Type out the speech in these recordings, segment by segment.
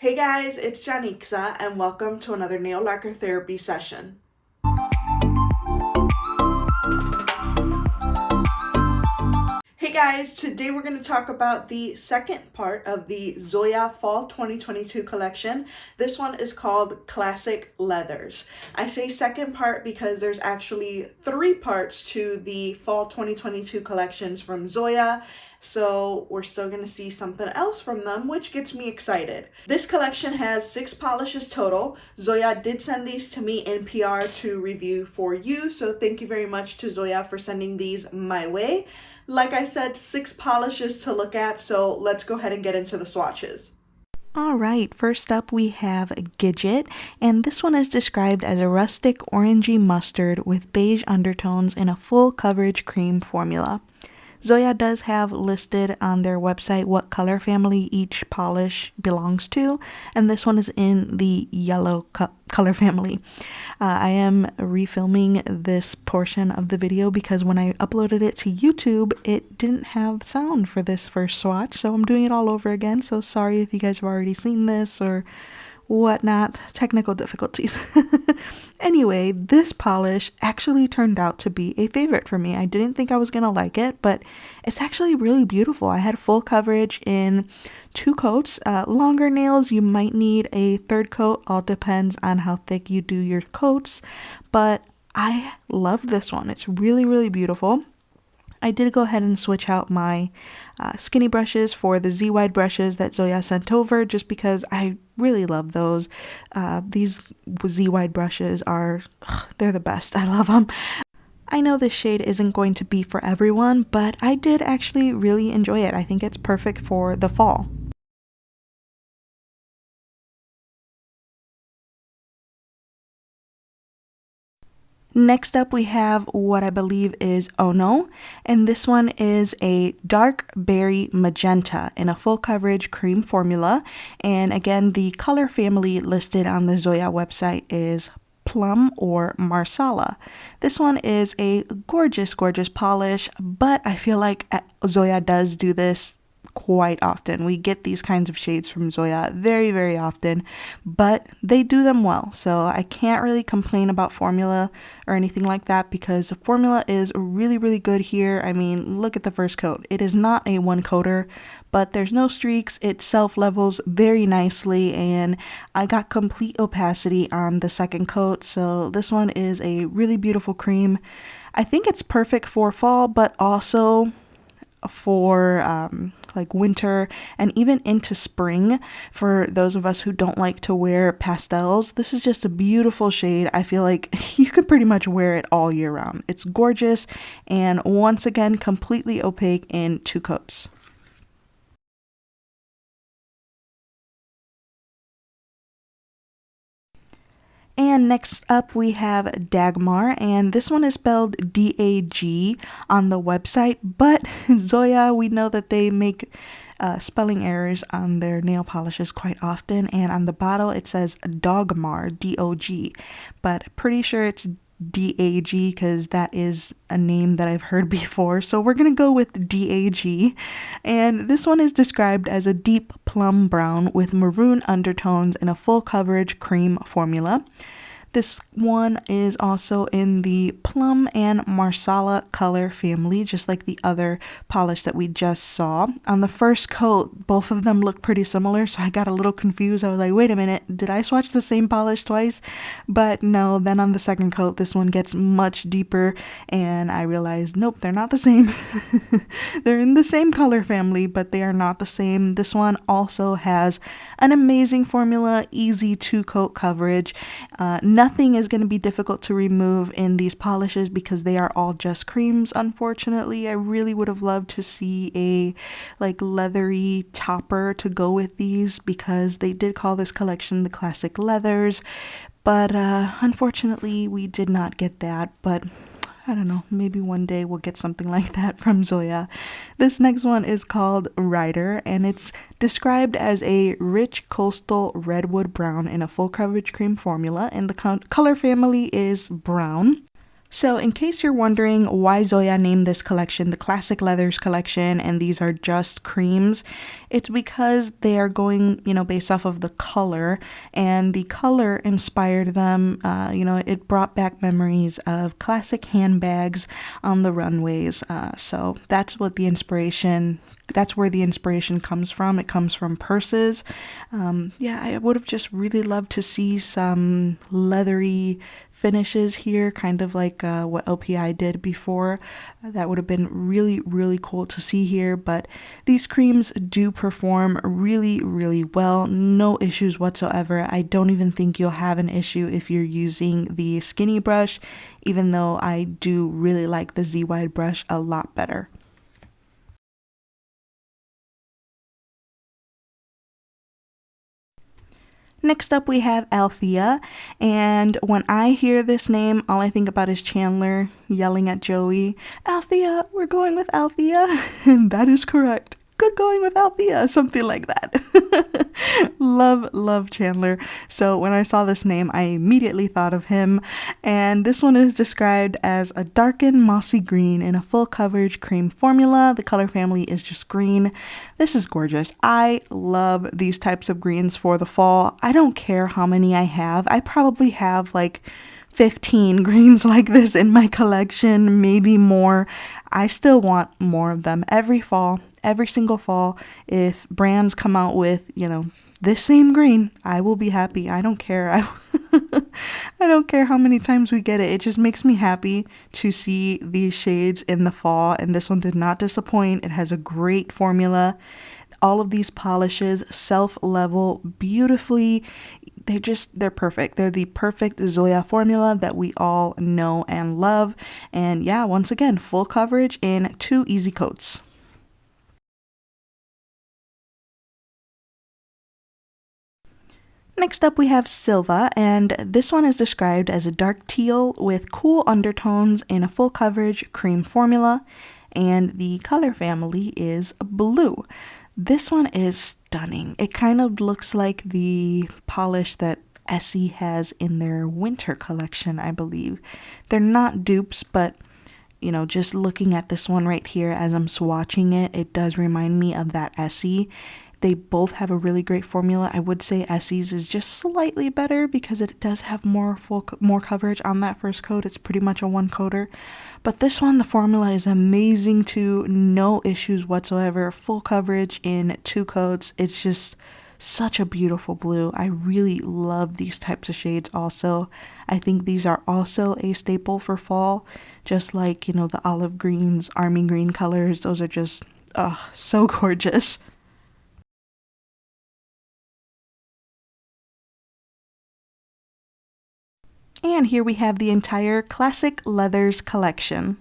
Hey guys, it's Janixa and welcome to another nail lacquer therapy session. Hey guys, today we're going to talk about the second part of the Zoya Fall 2022 collection. This one is called Classic Leathers. I say second part because there's actually three parts to the Fall 2022 collections from Zoya. So we're still going to see something else from them, which gets me excited. This collection has 6 polishes total. Zoya did send these to me in PR to review for you. So thank you very much to Zoya for sending these my way. Like I said, 6 polishes to look at, so let's go ahead and get into the swatches. Alright, first up we have Gidget, and this one is described as a rustic orangey mustard with beige undertones in a full coverage cream formula. Zoya does have listed on their website what color family each polish belongs to, and this one is in the yellow color family. I am refilming this portion of the video because when I uploaded it to YouTube, it didn't have sound for this first swatch, so I'm doing it all over again, so sorry if you guys have already seen this or whatnot, technical difficulties. Anyway, this polish actually turned out to be a favorite for me. I didn't think I was gonna like it, but it's actually really beautiful. I had full coverage in 2 coats. Longer nails, you might need a third coat, all depends on how thick you do your coats, but I love this one. It's really, really beautiful. I did go ahead and switch out my skinny brushes for the Z-wide brushes that Zoya sent over just because I really love those. These Z-wide brushes are, they're the best. I love them. I know this shade isn't going to be for everyone, but I did actually really enjoy it. I think it's perfect for the fall. Next up we have what I believe is Ono, and this one is a dark berry magenta in a full coverage cream formula, and again the color family listed on the Zoya website is plum or marsala. This one is a gorgeous polish, but I feel like Zoya does do this quite often. We get these kinds of shades from Zoya very, very often, but they do them well. So I can't really complain about formula or anything like that because the formula is really, really good here. I mean, look at the first coat. It is not a one coater, but there's no streaks. It self-levels very nicely, and I got complete opacity on the second coat. So this one is a really beautiful cream. I think it's perfect for fall, but also for like winter and even into spring for those of us who don't like to wear pastels. This is just a beautiful shade. I feel like you could pretty much wear it all year round. It's gorgeous and once again completely opaque in 2 coats. And next up we have Dagmar, and this one is spelled D-A-G on the website, but Zoya, we know that they make spelling errors on their nail polishes quite often, and on the bottle it says Dagmar, D-O-G, but pretty sure it's D-A-G because that is a name that I've heard before, so we're gonna go with D-A-G. And this one is described as a deep plum brown with maroon undertones in a full coverage cream formula. This one is also in the plum and marsala color family, just like the other polish that we just saw. On the first coat, both of them look pretty similar, so I got a little confused. I was like, wait a minute, did I swatch the same polish twice? But no, then on the second coat, this one gets much deeper, and I realized, nope, they're not the same. They're in the same color family, but they are not the same. This one also has an amazing formula, easy 2-coat coverage. Nothing is going to be difficult to remove in these polishes because they are all just creams, unfortunately. I really would have loved to see a like leathery topper to go with these because they did call this collection the Classic Leathers, but unfortunately we did not get that, but I don't know, maybe one day we'll get something like that from Zoya. This next one is called Ryder, and it's described as a rich coastal redwood brown in a full coverage cream formula, and the color family is brown. So in case you're wondering why Zoya named this collection the Classic Leathers collection and these are just creams, it's because they are going, based off of the color, and the color inspired them. It brought back memories of classic handbags on the runways. So that's where the inspiration comes from. It comes from purses. I would have just really loved to see some leathery finishes here, kind of like what OPI did before. That would have been really, really cool to see here, but these creams do perform really, really well. No issues whatsoever. I don't even think you'll have an issue if you're using the skinny brush, even though I do really like the Z-Wide brush a lot better. Next up we have Althea, and when I hear this name, all I think about is Chandler yelling at Joey, "Althea, we're going with Althea," and that is correct. Good going with Althea, something like that. Love Chandler. So when I saw this name, I immediately thought of him. And this one is described as a darkened mossy green in a full coverage cream formula. The color family is just green. This is gorgeous. I love these types of greens for the fall. I don't care how many I have. I probably have like 15 greens like this in my collection, maybe more. I still want more of them every fall, every single fall. If brands come out with, this same green, I will be happy. I don't care. I don't care how many times we get it. It just makes me happy to see these shades in the fall, and this one did not disappoint. It has a great formula. All of these polishes self-level beautifully. They're perfect. They're the perfect Zoya formula that we all know and love. And yeah, once again, full coverage in 2 easy coats. Next up we have Silva, and this one is described as a dark teal with cool undertones in a full coverage cream formula, and the color family is blue. This one is stunning. It kind of looks like the polish that Essie has in their winter collection, I believe. They're not dupes, but just looking at this one right here as I'm swatching it, it does remind me of that Essie. They both have a really great formula. I would say Essie's is just slightly better because it does have more coverage on that first coat. It's pretty much a one coater. But this one, the formula is amazing too. No issues whatsoever. Full coverage in 2 coats. It's just such a beautiful blue. I really love these types of shades also. I think these are also a staple for fall. Just like, the olive greens, army green colors. Those are just, so gorgeous. And here we have the entire Classic Leathers collection.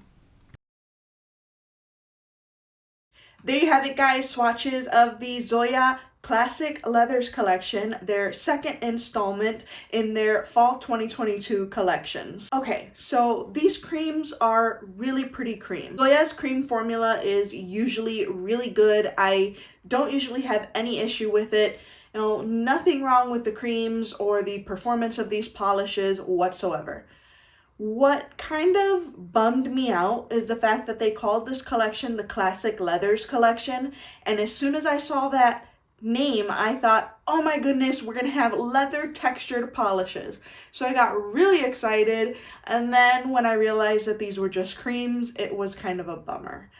There you have it, guys. Swatches of the Zoya Classic Leathers collection, their second installment in their fall 2022 collections. Okay, so these creams are really pretty creams. Zoya's cream formula is usually really good. I don't usually have any issue with it. Nothing wrong with the creams or the performance of these polishes whatsoever. What kind of bummed me out is the fact that they called this collection the Classic Leathers collection, and as soon as I saw that name, I thought, oh my goodness, we're gonna have leather textured polishes. So I got really excited, and then when I realized that these were just creams, it was kind of a bummer.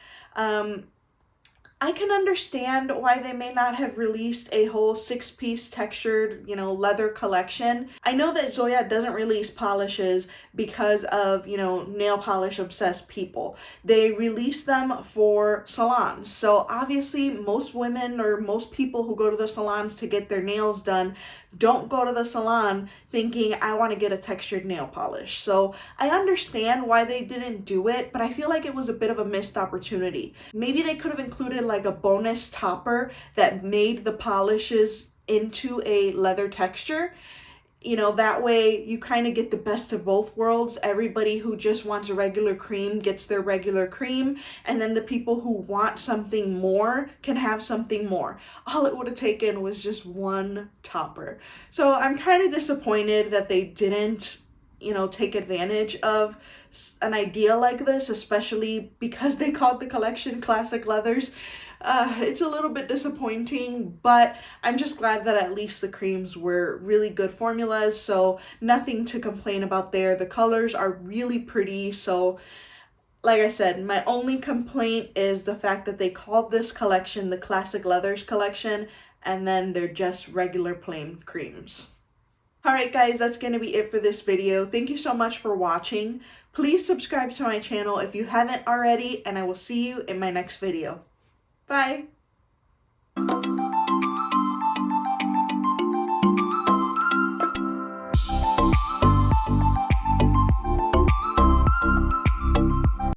I can understand why they may not have released a whole 6-piece textured, leather collection. I know that Zoya doesn't release polishes because of, nail polish obsessed people. They release them for salons. So obviously most women or most people who go to the salons to get their nails done don't go to the salon thinking I want to get a textured nail polish. So I understand why they didn't do it, but I feel like it was a bit of a missed opportunity. Maybe they could have included like a bonus topper that made the polishes into a leather texture. That way you kind of get the best of both worlds. Everybody who just wants a regular cream gets their regular cream, and then the people who want something more can have something more. All it would have taken was just one topper. So I'm kind of disappointed that they didn't take advantage of an idea like this, especially because they called the collection Classic Leathers. It's a little bit disappointing, but I'm just glad that at least the creams were really good formulas, so nothing to complain about there. The colors are really pretty, so like I said, my only complaint is the fact that they called this collection the Classic Leathers collection, and then they're just regular plain creams. Alright guys, that's going to be it for this video. Thank you so much for watching. Please subscribe to my channel if you haven't already, and I will see you in my next video. Bye!